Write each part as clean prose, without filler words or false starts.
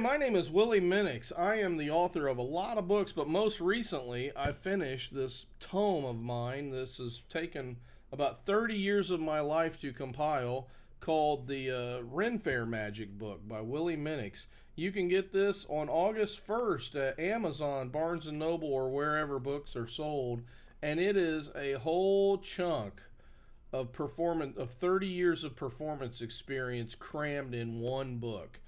my name is Willy Minnix. I am the author of a lot of books, but most recently I finished this tome of mine. This has taken about 30 years of my life to compile, called the Ren Faire Magic book by Willy Minnix. You can get this on August 1st at Amazon, Barnes & Noble, or wherever books are sold, and it is a whole chunk of 30 years of performance experience crammed in one book.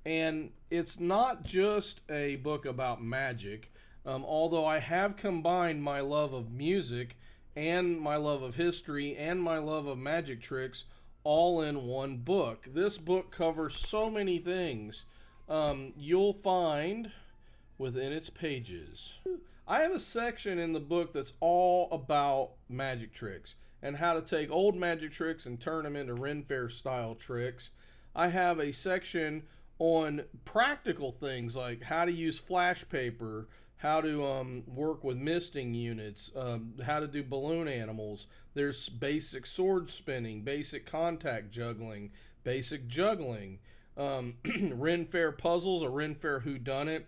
And it's not just a book about magic, although I have combined my love of music and my love of history and my love of magic tricks all in one book. This book covers so many things you'll find within its pages. I have a section in the book that's all about magic tricks and how to take old magic tricks and turn them into Ren Faire style tricks. I have a section on practical things like how to use flash paper, how to work with misting units, how to do balloon animals. There's basic sword spinning, basic contact juggling, basic juggling, Ren Faire puzzles, a Ren Faire whodunit,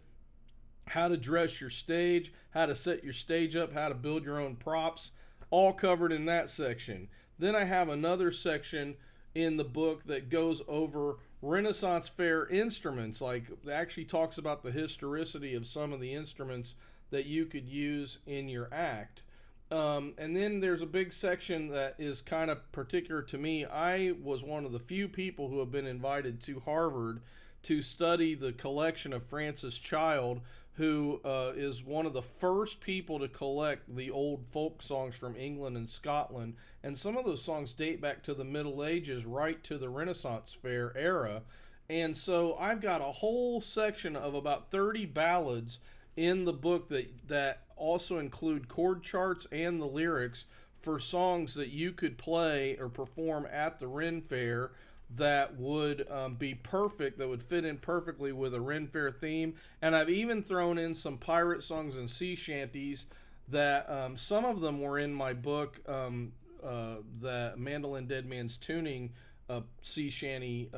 how to dress your stage, how to set your stage up, how to build your own props, all covered in that section. Then I have another section in the book that goes over Renaissance Faire instruments, like it actually talks about the historicity of some of the instruments that you could use in your act. And then there's a big section that is kind of particular to me. I was one of the few people who have been invited to Harvard to study the collection of Francis Child, who is one of the first people to collect the old folk songs from England and Scotland. And some of those songs date back to the Middle Ages, right to the Renaissance Faire era. And so I've got a whole section of about 30 ballads in the book that also include chord charts and the lyrics for songs that you could play or perform at the Ren Faire that would be perfect, that would fit in perfectly with a Ren Faire theme. And I've even thrown in some pirate songs and sea shanties that some of them were in my book, the Mandolin Dead Man's Tuning sea shanty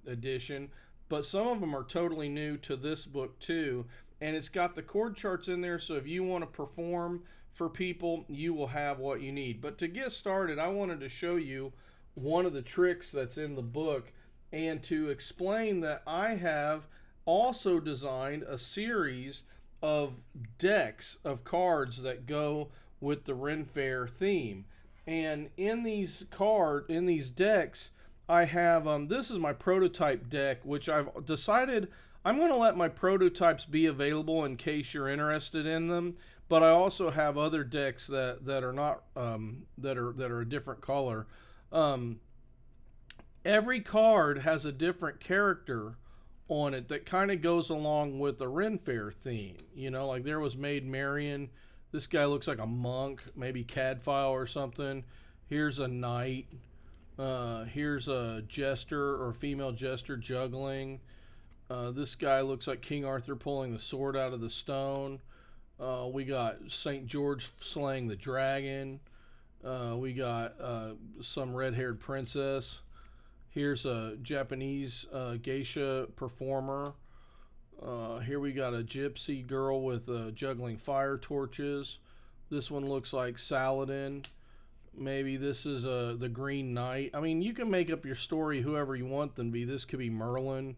edition, but some of them are totally new to this book too. And it's got the chord charts in there, so if you want to perform for people, you will have what you need. But to get started, I wanted to show you one of the tricks that's in the book, and to explain that I have also designed a series of decks of cards that go with the Ren Faire theme. And in these decks, I have this is my prototype deck, which I've decided I'm going to let my prototypes be available in case you're interested in them. But I also have other decks that are not that are a different color. Every card has a different character on it that kind of goes along with the Ren Faire theme. You know, like there was Maid Marian. This guy looks like a monk, maybe Cadfile or something. Here's a knight. Here's a jester or female jester juggling. This guy looks like King Arthur pulling the sword out of the stone. We got St. George slaying the dragon. We got some red-haired princess. Here's a Japanese geisha performer. Here we got a gypsy girl with juggling fire torches. This one looks like Saladin. Maybe this is the Green Knight. I mean, you can make up your story whoever you want them to be. This could be Merlin.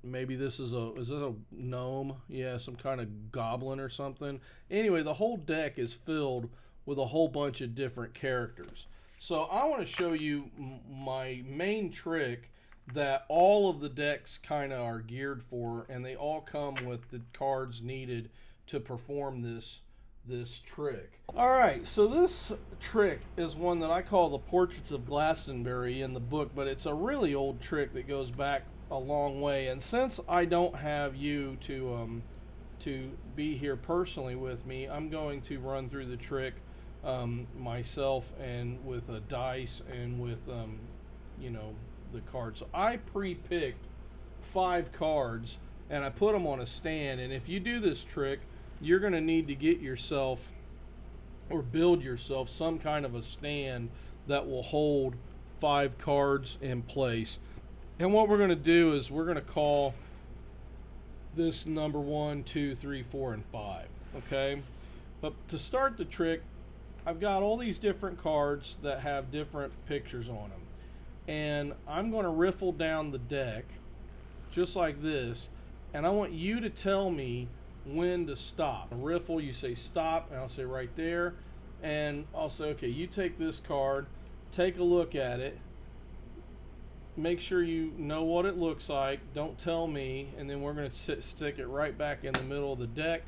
Maybe this is a gnome? Yeah, some kind of goblin or something. Anyway, the whole deck is filled with a whole bunch of different characters. So I want to show you my main trick that all of the decks kind of are geared for, and they all come with the cards needed to perform this trick. Alright, so this trick is one that I call the Portraits of Glastonbury in the book, but it's a really old trick that goes back a long way. And since I don't have you to be here personally with me, I'm going to run through the trick myself, and with a dice and with you know, the cards. So I pre-picked 5 cards and I put them on a stand, and if you do this trick, you're going to need to get yourself or build yourself some kind of a stand that will hold 5 cards in place. And what we're going to do is we're going to call this number 1, 2, 3, 4, and 5. Okay, but to start the trick, I've got all these different cards that have different pictures on them, and I'm going to riffle down the deck just like this, and I want you to tell me when to stop. A riffle, you say stop, and I'll say right there, and I'll say, okay, you take this card, take a look at it, make sure you know what it looks like, don't tell me, and then we're going to stick it right back in the middle of the deck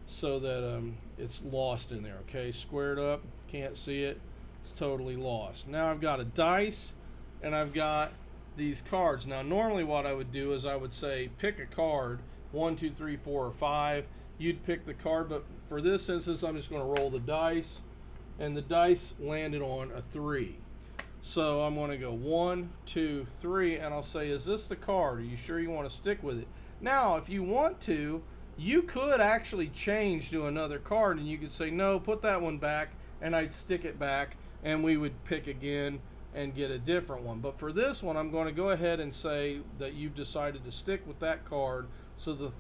so that it's lost in there. Okay, squared up, can't see it, it's totally lost. Now I've got a dice and I've got these cards. Now normally what I would do is I would say pick a card, 1, 2, 3, 4, or 5. You'd pick the card, but for this instance I'm just going to roll the dice, and the dice landed on a 3. So I'm going to go 1, 2, 3, and I'll say, is this the card? Are you sure you want to stick with it? Now if you want to, you could actually change to another card, and you could say, no, put that one back, and I'd stick it back, and we would pick again and get a different one. But for this one, I'm going to go ahead and say that you've decided to stick with that card. So the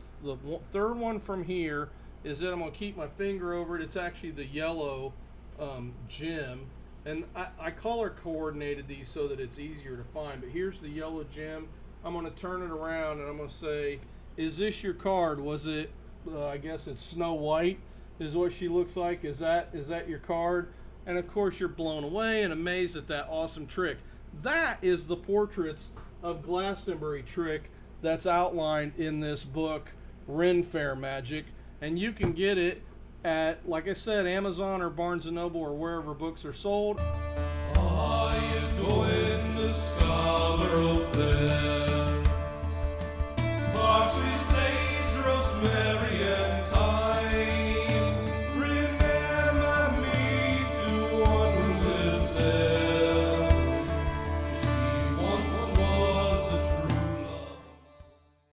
third one from here is that I'm going to keep my finger over it. It's actually the yellow gem, and I color coordinated these so that it's easier to find. But here's the yellow gem. I'm going to turn it around, and I'm going to say, is this your card? Was it, I guess it's Snow White is what she looks like. Is that your card? And of course you're blown away and amazed at that awesome trick. That is the portraits of Glastonbury trick that's outlined in this book, Ren Faire Magic. And you can get it at, like I said, Amazon or Barnes & Noble or wherever books are sold.